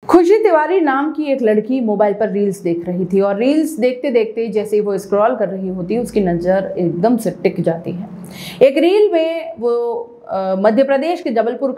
खुशी तिवारी नाम की एक लड़की मोबाइल पर रील्स देख रही थी और रील्स देखते देखते जैसे ही वो स्क्रॉल कर रही होती उसकी नज़र एकदम से टिक जाती है। एक रील में वो मध्य प्रदेश के जबलपुर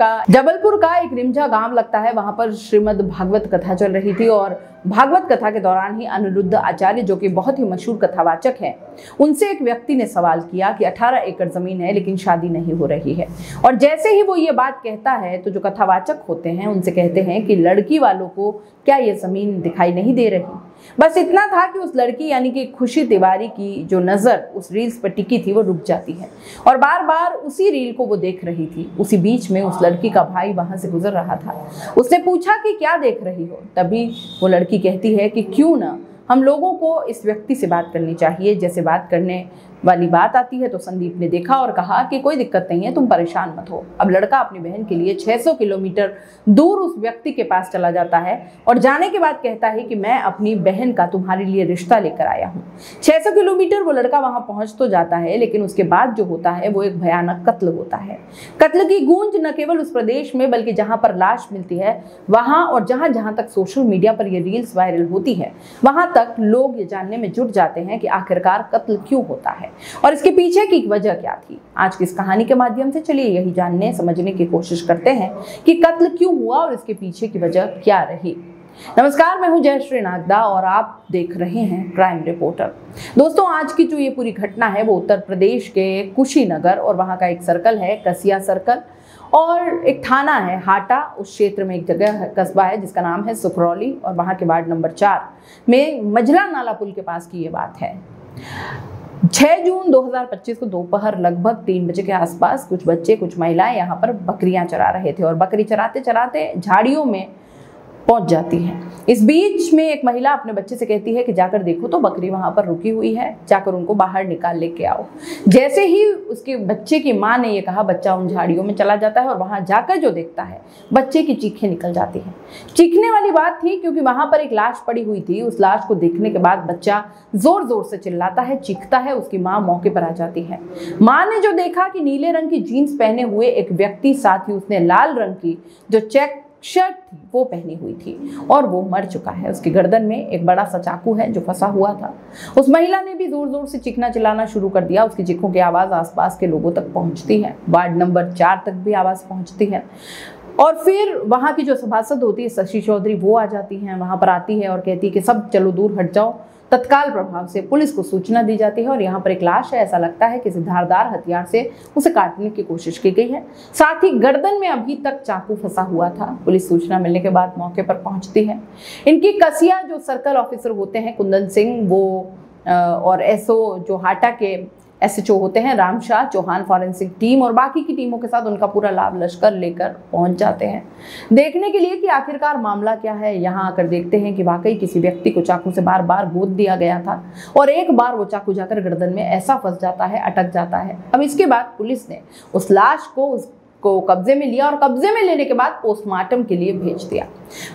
का एक रिमझा गांव लगता है, वहां पर श्रीमद् भागवत कथा चल रही थी और भागवत कथा के दौरान ही अनिरुद्ध आचार्य, जो कि बहुत ही मशहूर कथावाचक हैं, उनसे एक व्यक्ति ने सवाल किया कि 18 एकड़ जमीन है लेकिन शादी नहीं हो रही है। और जैसे ही वो ये बात कहता है तो जो कथावाचक होते हैं उनसे कहते हैं कि लड़की वालों को क्या ये जमीन दिखाई नहीं दे रही। बस इतना था कि उस लड़की यानी कि खुशी तिवारी की जो नज़र उस रील्स पर टिकी थी वो रुक जाती है और बार बार उसी रील को वो देख रही थी। उसी बीच में उस लड़की का भाई वहां से गुजर रहा था। उसने पूछा कि क्या देख रही हो। तभी वो लड़की कहती है कि क्यों ना हम लोगों को इस व्यक्ति से बात करनी चाहिए, जैसे बात करने वाली बात आती है। तो संदीप ने देखा और कहा कि कोई दिक्कत नहीं है, तुम परेशान मत हो। अब लड़का अपनी बहन के लिए 600 किलोमीटर दूर उस व्यक्ति के पास चला जाता है और जाने के बाद कहता है कि मैं अपनी बहन का तुम्हारे लिए रिश्ता लेकर आया हूँ। 600 किलोमीटर वो लड़का वहां पहुंच तो जाता है, लेकिन उसके बाद जो होता है वो एक भयानक कत्ल होता है। कत्ल की गूंज न केवल उस प्रदेश में बल्कि जहां पर लाश मिलती है वहां और जहां जहां तक सोशल मीडिया पर ये रील्स वायरल होती है वहां तक लोग ये जानने में जुट जाते हैं कि आखिरकार कत्ल क्यों होता है और इसके पीछे की वजह क्या थी। आज की इस कहानी के माध्यम से चलिए यही जानने समझने की कोशिश करते हैं कि कत्ल क्यों हुआ और इसके पीछे की वजह क्या रही। नमस्कार, मैं हूं जयश्री नागदा और आप देख रहे हैं क्राइम रिपोर्टर। दोस्तों, आज की जो ये पूरी घटना है वो उत्तर प्रदेश के कुशीनगर और वहां का एक सर्कल है कसिया सर्कल और एक थाना है हाटा। उस क्षेत्र में एक जगह है, कस्बा है जिसका नाम है सुखरौली और वहां के वार्ड नंबर 4 में मझला नाला पुल के पास की ये बात है। 6 जून 2025 को दोपहर लगभग 3 बजे के आसपास कुछ बच्चे कुछ महिलाएं यहाँ पर बकरियां चरा रहे थे और बकरी चराते चराते झाड़ियों में पहुंच जाती है। इस बीच में एक महिला अपने बच्चे से कहती है कि जाकर देखो तो बकरी वहां पर रुकी हुई है, जाकर उनको बाहर निकाल लेके आओ। जैसे ही उसके बच्चे की मां ने ये कहा, बच्चा उन झाड़ियों में चला जाता है और वहां जाकर जो देखता है बच्चे की चीखें निकल जाती हैं। चीखने वाली बात थी क्योंकि वहां पर एक लाश पड़ी हुई थी। उस लाश को देखने के बाद बच्चा जोर जोर से चिल्लाता है, चीखता है। उसकी मां मौके पर आ जाती है। मां ने जो देखा कि नीले रंग की जीन्स पहने हुए एक व्यक्ति, साथ ही उसने लाल रंग की जो चेक शर्ट थी वो पहनी हुई थी और वो मर चुका है। उसकी गर्दन में एक बड़ा सा चाकू है जो फंसा हुआ था। उस महिला ने भी जोर जोर से चीखना चिल्लाना शुरू कर दिया। उसकी चीखों की आवाज़ आसपास के लोगों तक पहुंचती है, वार्ड नंबर 4 तक भी आवाज़ पहुंचती है। और फिर वहाँ की जो सभासद होती है शशि चौधरी, वो आ जाती हैं, वहाँ पर आती है और कहती है कि सब चलो दूर हट जाओ। तत्काल प्रभाव से पुलिस को सूचना दी जाती है और यहाँ पर एक लाश है। ऐसा लगता है किसी धारदार हथियार से उसे काटने की कोशिश की गई है। साथ ही गर्दन में अभी तक चाकू फंसा हुआ था। पुलिस सूचना मिलने के बाद मौके पर पहुंचती है। इनकी कसिया जो सर्कल ऑफिसर होते हैं कुंदन सिंह, वो और एसओ जो हाटा के एसएचओ होते हैं रामशाह चौहान, फॉरेंसिक टीम और बाकी की टीमों के साथ उनका पूरा लाभ लश्कर लेकर पहुंच जाते हैं देखने के लिए कि आखिरकार मामला क्या है। यहाँ आकर देखते हैं कि वाकई किसी व्यक्ति को चाकू से बार बार गोद दिया गया था और एक बार वो चाकू जाकर गर्दन में ऐसा फंस जाता है, अटक जाता है। अब इसके बाद पुलिस ने उस लाश को कब्जे में लिया और कब्जे में लेने के बाद पोस्टमार्टम के लिए भेज दिया।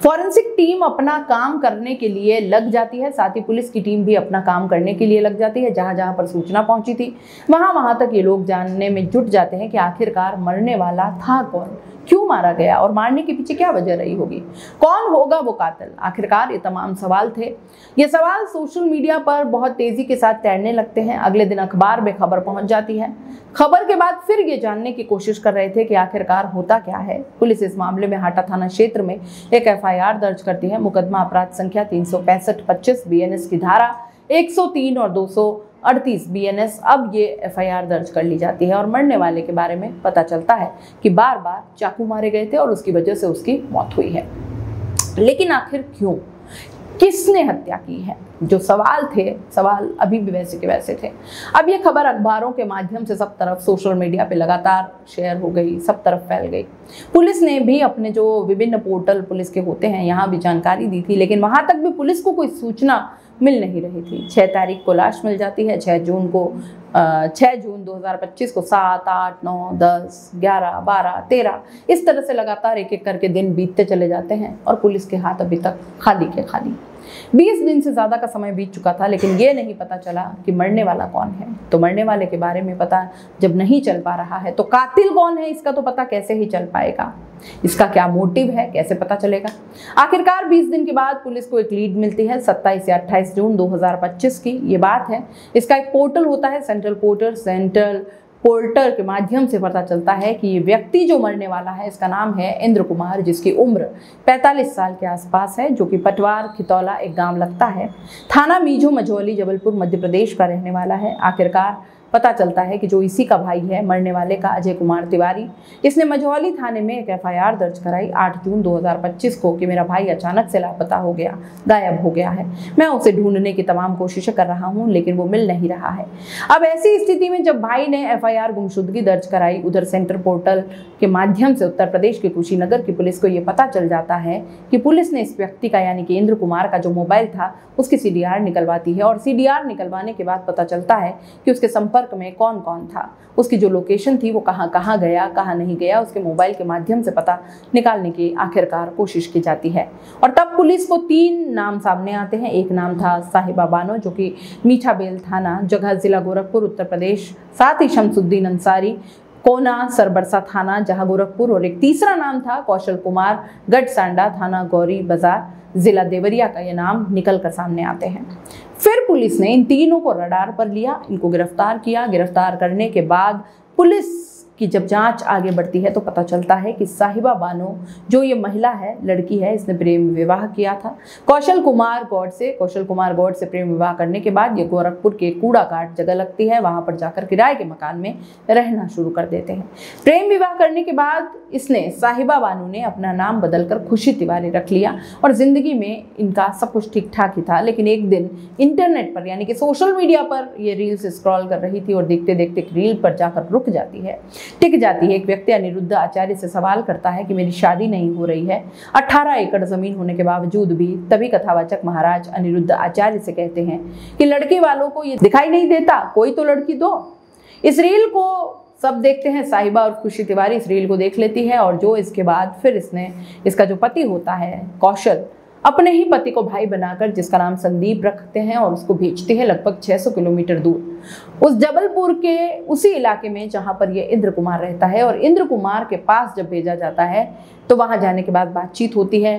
फॉरेंसिक टीम अपना काम करने के लिए लग जाती है, साथ ही पुलिस की टीम भी अपना काम करने के लिए लग जाती है। जहां जहां पर सूचना पहुंची थी वहां तक ये लोग जानने में जुट जाते हैं कि आखिरकार मरने वाला था कौन, क्यों मारा गया और मारने के पीछे क्या वजह रही होगी, कौन होगा वो कातिल। आखिरकार ये तमाम सवाल थे। ये सवाल सोशल मीडिया पर बहुत तेजी के साथ तैरने लगते हैं। अगले दिन अखबार में खबर पहुंच जाती है। खबर के बाद फिर ये जानने की कोशिश कर रहे थे कि आखिरकार होता क्या है। पुलिस इस मामले में हाटा थाना क्षेत्र में एक एफआईआर दर्ज करती है। मुकदमा अपराध संख्या 365-25 बीएनएस की धारा 103 और 238 बीएनएस। अब ये एफआईआर दर्ज कर ली जाती है और मरने वाले के बारे में पता चलता है कि बार बार चाकू मारे गए थे और उसकी वजह से उसकी मौत हुई है। लेकिन आखिर क्यों, किसने हत्या की है, जो सवाल थे, सवाल अभी भी वैसे के वैसे थे। अब ये खबर अखबारों के माध्यम से सब तरफ सोशल मीडिया पे लगातार शेयर हो गई, सब तरफ फैल गई। पुलिस ने भी अपने जो विभिन्न पोर्टल पुलिस के होते हैं यहाँ भी जानकारी दी थी, लेकिन वहाँ तक भी पुलिस को कोई सूचना मिल नहीं रही थी। 6 तारीख को लाश मिल जाती है। 6 जून 2025 को 7, 8, 9, 10, 11, 12, 13 इस तरह से लगातार एक एक करके दिन बीतते चले जाते हैं और पुलिस के हाथ अभी तक खाली के खाली। 20 दिन से ज़्यादा का समय बीत चुका था, लेकिन ये नहीं पता चला कि मरने वाला कौन है। तो मरने वाले के बारे में पता जब नहीं चल पा रहा है तो कातिल कौन है इसका तो पता कैसे ही चल पाएगा, इसका क्या मोटिव है कैसे पता चलेगा। आखिरकार 20 दिन के बाद पुलिस को एक लीड मिलती है। 27 या 28 जून 2025 की ये बात है। इसका एक पोर्टल होता है सेंट्रल पोर्टर के माध्यम से पता चलता है कि ये व्यक्ति जो मरने वाला है इसका नाम है इंद्र कुमार, जिसकी उम्र 45 साल के आसपास है, जो कि पटवार खितौला एक गांव लगता है, थाना मीझो मझौली जबलपुर मध्य प्रदेश का रहने वाला है। आखिरकार पता चलता है कि जो इसी का भाई है मरने वाले का, अजय कुमार तिवारी, इसने मझौली थाने में एक FIR दर्ज कराई 8 जून 2025 को कि मेरा भाई अचानक से लापता हो गया, गायब हो गया है। मैं उसे ढूंढने की तमाम कोशिशें कर रहा हूं लेकिन वो मिल नहीं रहा है। अब ऐसी स्थिति में जब भाई ने FIR गुमशुदगी दर्ज कराई, उधर सेंटर पोर्टल के माध्यम से उत्तर प्रदेश के कुशीनगर की पुलिस को ये पता चल जाता है कि पुलिस ने इस व्यक्ति का यानी कि इंद्र कुमार का जो मोबाइल था उसकी CDR निकलवाती है। और CDR निकलवाने के बाद पता चलता है कि उसके संपर्क में कौन कौन था, उसकी जो लोकेशन थी वो कहाँ कहाँ गया कहाँ नहीं गया, उसके मोबाइल के माध्यम से पता निकालने की आखिरकार कोशिश की जाती है। और तब पुलिस को 3 नाम सामने आते हैं। एक नाम था साहिबा बानो, जो कि मीठा बेल थाना, जगह जिला गोरखपुर उत्तर प्रदेश, साथ ही शमसुद्दीन अंसारी, कोना सरबरसा थाना जहां गोरखपुर, और एक तीसरा नाम था कौशल कुमार, गढ़सांडा थाना गौरी बाजार जिला देवरिया का। ये नाम निकल कर सामने आते हैं। फिर पुलिस ने इन तीनों को रडार पर लिया, इनको गिरफ्तार किया। गिरफ्तार करने के बाद पुलिस की जब जांच आगे बढ़ती है तो पता चलता है कि साहिबा बानो जो ये महिला है, लड़की है, इसने प्रेम विवाह किया था कौशल कुमार गौड़ से प्रेम विवाह करने के बाद ये गोरखपुर के कूड़ा काट जगह लगती है, वहां पर जाकर किराए के मकान में रहना शुरू कर देते हैं। प्रेम विवाह करने के बाद इसने साहिबा बानो ने अपना नाम बदलकर खुशी तिवारी रख लिया और जिंदगी में इनका सब कुछ ठीक ठाक ही था। लेकिन एक दिन इंटरनेट पर यानी कि सोशल मीडिया पर ये रील्स स्क्रॉल कर रही थी और देखते देखते रील पर जाकर रुक जाती है, टिक जाती है। एक व्यक्ति अनिरुद्ध आचार्य से सवाल करता है कि मेरी शादी नहीं हो रही है 18 एकड़ जमीन होने के बावजूद भी। तभी कथावाचक महाराज अनिरुद्ध आचार्य से कहते हैं कि लड़के वालों को ये दिखाई नहीं देता, कोई तो लड़की दो। इस रील को सब देखते हैं। साहिबा और खुशी तिवारी इस रील को देख लेती है और जो इसके बाद फिर इसका जो पति होता है कौशल, अपने ही पति को भाई बनाकर, जिसका नाम संदीप रखते हैं, और उसको भेजते हैं लगभग 600 किलोमीटर दूर उस जबलपुर के उसी इलाके में जहां पर ये इंद्र कुमार रहता है। और इंद्र कुमार के पास जब भेजा जाता है तो वहां जाने के बाद बातचीत होती है,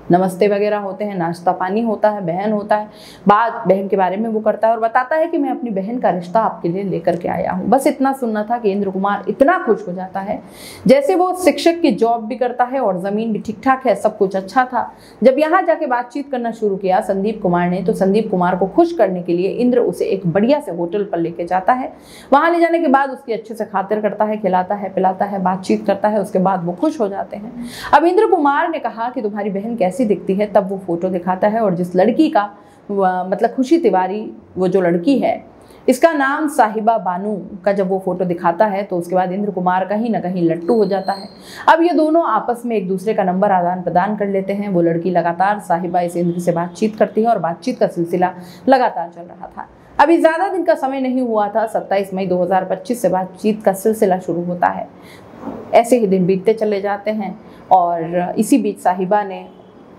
नमस्ते वगैरह होते हैं, नाश्ता पानी होता है, बहन होता है। बात बहन के बारे में वो करता है और बताता है कि मैं अपनी बहन का रिश्ता आपके लिए लेकर के आया हूँ। बस इतना सुनना था कि इंद्र कुमार इतना खुश हो जाता है, जैसे वो शिक्षक की जॉब भी करता है और ज़मीन भी ठीक ठाक है, सब कुछ अच्छा था। जब यहाँ जाके बातचीत करना शुरू किया संदीप कुमार ने, तो संदीप कुमार को खुश करने के लिए इंद्र उसे एक बढ़िया से होटल पर लेके जाता है। वहाँ ले जाने के बाद उसकी अच्छे से खातिर करता है, खिलाता है, पिलाता है, बातचीत करता है। उसके बाद वो खुश हो जाते हैं। अब इंद्र कुमार ने कहा कि तुम्हारी बहन कैसी दिखती है, तब वो फोटो दिखाता है और जिस लड़की का मतलब खुशी तिवारी, वो जो लड़की है इसका नाम साहिबा बानो का जब वो फोटो दिखाता है तो उसके बाद इंद्र कुमार कहीं ना कहीं लट्टू हो जाता है। अब ये दोनों आपस में एक दूसरे का नंबर आदान प्रदान कर लेते हैं। वो लड़की लगातार साहिबा इस इंद्र से बातचीत करती है और बातचीत का सिलसिला लगातार चल रहा था। अभी ज़्यादा दिन का समय नहीं हुआ था, 27 मई 2025 से बातचीत का सिलसिला शुरू होता है। ऐसे ही दिन बीतते चले जाते हैं और इसी बीच साहिबा ने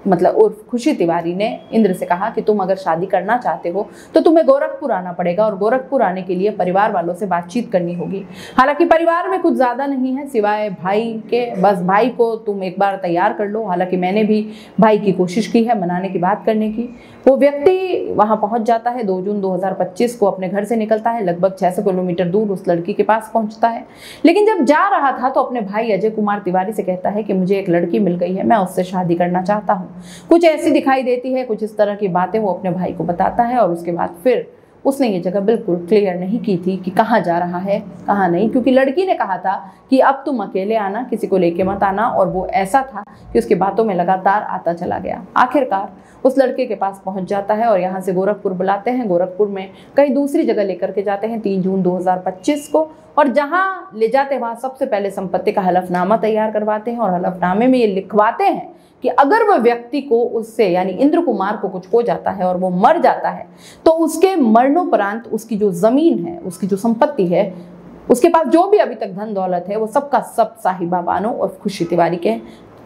मतलब उर्फ खुशी तिवारी ने इंद्र से कहा कि तुम अगर शादी करना चाहते हो तो तुम्हें गोरखपुर आना पड़ेगा और गोरखपुर आने के लिए परिवार वालों से बातचीत करनी होगी। हालांकि परिवार में कुछ ज़्यादा नहीं है सिवाय भाई के, बस भाई को तुम एक बार तैयार कर लो। हालांकि मैंने भी भाई की कोशिश की है मनाने की, बात करने की। वो व्यक्ति वहाँ पहुँच जाता है। 2 जून 2025 को अपने घर से निकलता है, लगभग 600 किलोमीटर दूर उस लड़की के पास पहुँचता है। लेकिन जब जा रहा था तो अपने भाई अजय कुमार तिवारी से कहता है कि मुझे एक लड़की मिल गई है, मैं उससे शादी करना चाहता हूँ। कुछ ऐसी दिखाई देती है, कुछ इस तरह की बातें वो अपने भाई को बताता है। और उसके बाद फिर उसने ये जगह बिल्कुल क्लियर नहीं की थी कि कहाँ जा रहा है कहाँ नहीं, क्योंकि लड़की ने कहा था कि अब तुम अकेले आना, किसी को लेके मत आना। और वो ऐसा था कि उसकी बातों में लगातार आता चला गया। आखिरकार उस लड़के के पास पहुंच जाता है और यहाँ से गोरखपुर बुलाते हैं। गोरखपुर में कहीं दूसरी जगह लेकर के जाते हैं 3 जून 2025 को। और जहाँ ले जाते हैं वहाँ सबसे पहले संपत्ति का हलफनामा तैयार करवाते हैं और हलफनामे में ये लिखवाते हैं कि अगर वह व्यक्ति को उससे यानी इंद्र कुमार को कुछ हो जाता है और वो मर जाता है तो उसके मरणोपरांत उसकी जो ज़मीन है, उसकी जो संपत्ति है, उसके पास जो भी अभी तक धन दौलत है, वो सबका सब साहिबा बानो और खुशी तिवारी के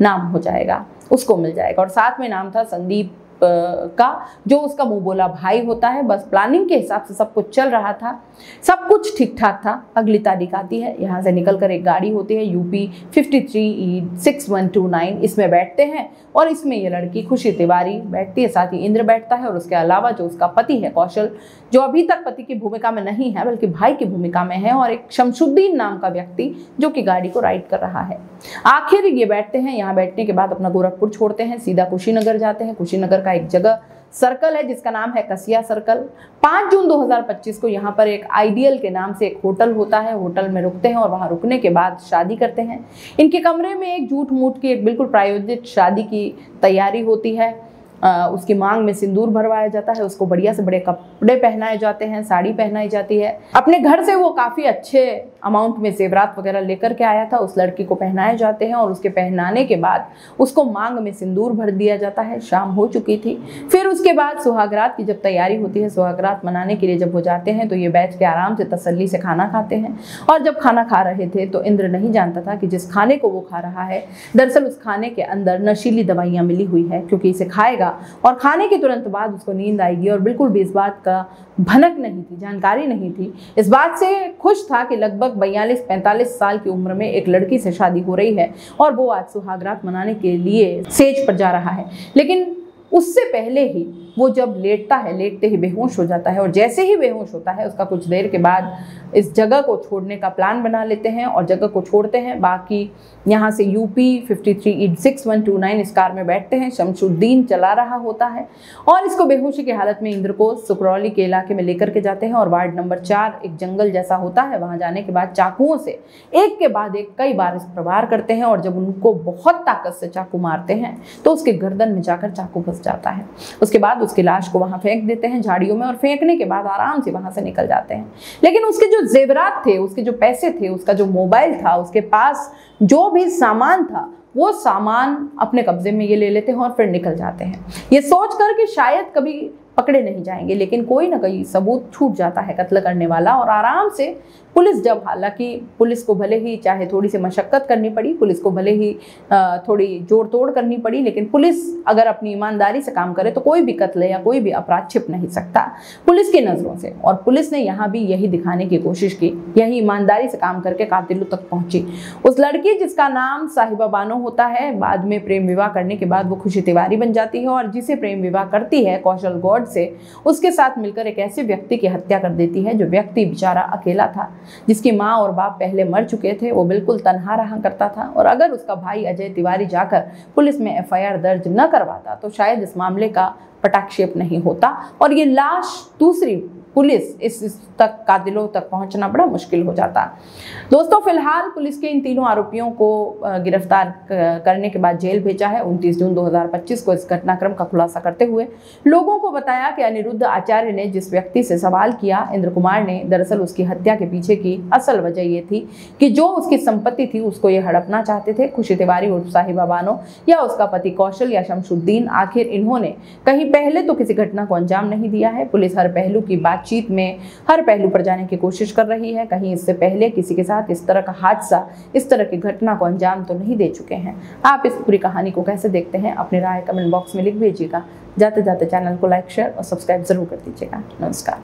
नाम हो जाएगा, उसको मिल जाएगा। और साथ में नाम था संदीप का जो उसका मुंह बोला भाई होता है। बस प्लानिंग के हिसाब से सब कुछ चल रहा था, सब कुछ ठीक ठाक था। अगली तारीख आती है, यहाँ से निकलकर एक गाड़ी होती है UP 53E6129, इसमें बैठते हैं और इसमें ये लड़की खुशी तिवारी बैठती है, साथ ही इंद्र बैठता है और उसके अलावा जो उसका पति है कौशल, जो अभी तक पति की भूमिका में नहीं है बल्कि भाई की भूमिका में है, और एक शमशुद्दीन नाम का व्यक्ति जो कि गाड़ी को राइड कर रहा है। आखिर ये बैठते हैं, यहाँ बैठने के बाद अपना गोरखपुर छोड़ते हैं, सीधा कुशीनगर जाते हैं। कुशीनगर का एक जगह सर्कल है जिसका नाम है कसिया सर्कल। 5 जून 2025 को यहाँ पर एक आइडियल के नाम से एक होटल होता है, होटल में रुकते हैं और वहाँ रुकने के बाद शादी करते हैं। इनके कमरे में एक झूठ मूठ की एक बिल्कुल प्रायोजित शादी की तैयारी होती है। उसकी मांग में सिंदूर भरवाया जाता है, उसको बढ़िया से बड़े कपड़े पहनाए जाते हैं, साड़ी पहनाई जाती है। अपने घर से वो काफ़ी अच्छे अमाउंट में जेवरात वगैरह लेकर के आया था, उस लड़की को पहनाए जाते हैं और उसके पहनाने के बाद उसको मांग में सिंदूर भर दिया जाता है। शाम हो चुकी थी। फिर उसके बाद सुहागरात की जब तैयारी होती है, सुहागरात मनाने के लिए जब वो जाते हैं तो ये बैठ के आराम से तसल्ली से खाना खाते हैं। और जब खाना खा रहे थे तो इंद्र नहीं जानता था कि जिस खाने को वो खा रहा है दरअसल उस खाने के अंदर नशीली दवाइयाँ मिली हुई है, क्योंकि इसे खाएगा और खाने के तुरंत बाद उसको नींद आएगी। और बिल्कुल भी इस बात का भनक नहीं थी, जानकारी नहीं थी। इस बात से खुश था कि लगभग 42-45 साल की उम्र में एक लड़की से शादी हो रही है और वो आज सुहागरात मनाने के लिए सेज पर जा रहा है। लेकिन उससे पहले ही वो जब लेटता है, लेटते ही बेहोश हो जाता है और जैसे ही बेहोश होता है उसका कुछ देर के बाद इस जगह को छोड़ने का प्लान बना लेते हैं और जगह को छोड़ते हैं। बाकी यहाँ से UP 53E6129 इस कार में बैठते हैं। शमशुद्दीन चला रहा होता है और इसको बेहोशी की हालत में इंद्र को सुकरौली के इलाके में लेकर के जाते हैं और वार्ड नंबर 4 एक जंगल जैसा होता है, वहाँ जाने के बाद चाकुओं से एक के बाद एक कई बार इस पर वार करते हैं और जब उनको बहुत ताकत से चाकू मारते हैं तो उसके गर्दन में जाकर चाकू फंस जाता है। उसके बाद उसकी लाश को वहाँ फेंक देते हैं झाड़ियों में और फेंकने के बाद आराम से वहाँ से निकल जाते हैं। लेकिन उसके जो जेवरात थे, उसके जो पैसे थे, उसका जो मोबाइल था, उसके पास जो भी सामान था वो सामान अपने कब्जे में ये ले लेते हैं और फिर निकल जाते हैं, ये सोच कर कि शायद कभी पकड़े नहीं जाएंगे। लेकिन कोई ना कोई सबूत छूट जाता है कत्ल करने वाला और आराम से पुलिस जब, हालांकि पुलिस को भले ही चाहे थोड़ी सी मशक्कत करनी पड़ी, पुलिस को भले ही थोड़ी जोड़ तोड़ करनी पड़ी, लेकिन पुलिस अगर अपनी ईमानदारी से काम करे तो कोई भी कत्ल या कोई भी अपराध छिप नहीं सकता पुलिस की नज़रों से। और पुलिस ने यहाँ भी यही दिखाने की कोशिश की, यही ईमानदारी से काम करके कातिलों तक पहुंची। उस लड़की जिसका नाम साहिबा बानो होता है, बाद में प्रेम विवाह करने के बाद वो खुशी तिवारी बन जाती है और जिसे प्रेम विवाह करती है कौशल गौड़ से, उसके साथ मिलकर एक ऐसे व्यक्ति की हत्या कर देती है जो व्यक्ति बेचारा अकेला था, जिसकी माँ और बाप पहले मर चुके थे। वो बिल्कुल तन्हा रहा करता था और अगर उसका भाई अजय तिवारी जाकर पुलिस में FIR दर्ज न करवाता तो शायद इस मामले का पटाक्षेप नहीं होता और ये लाश दूसरी पुलिस इस तक कातिलों तक पहुंचना बड़ा मुश्किल हो जाता। दोस्तों, फिलहाल पुलिस के इन तीनों आरोपियों को गिरफ्तार करने के बाद जेल भेजा है। 29 जून 2025 को इस घटनाक्रम का खुलासा करते हुए लोगों को बताया कि अनिरुद्ध आचार्य ने जिस व्यक्ति से सवाल किया, इंद्र कुमार ने, दरअसल उसकी हत्या के पीछे की असल वजह ये थी कि जो उसकी संपत्ति थी उसको ये हड़पना चाहते थे खुशी तिवारी उर्फ साहिबा बानो या उसका पति कौशल या शमशुद्दीन। आखिर इन्होंने कहीं पहले तो किसी घटना को अंजाम नहीं दिया है। पुलिस हर पहलू की बातचीत में हर पहलू पर जाने की कोशिश कर रही है, कहीं इससे पहले किसी के साथ इस तरह का हादसा, इस तरह की घटना को अंजाम तो नहीं दे चुके हैं। आप इस पूरी कहानी को कैसे देखते हैं, अपनी राय कमेंट बॉक्स में लिख भेजिएगा। जाते जाते चैनल को लाइक, शेयर और सब्सक्राइब जरूर कर दीजिएगा। नमस्कार।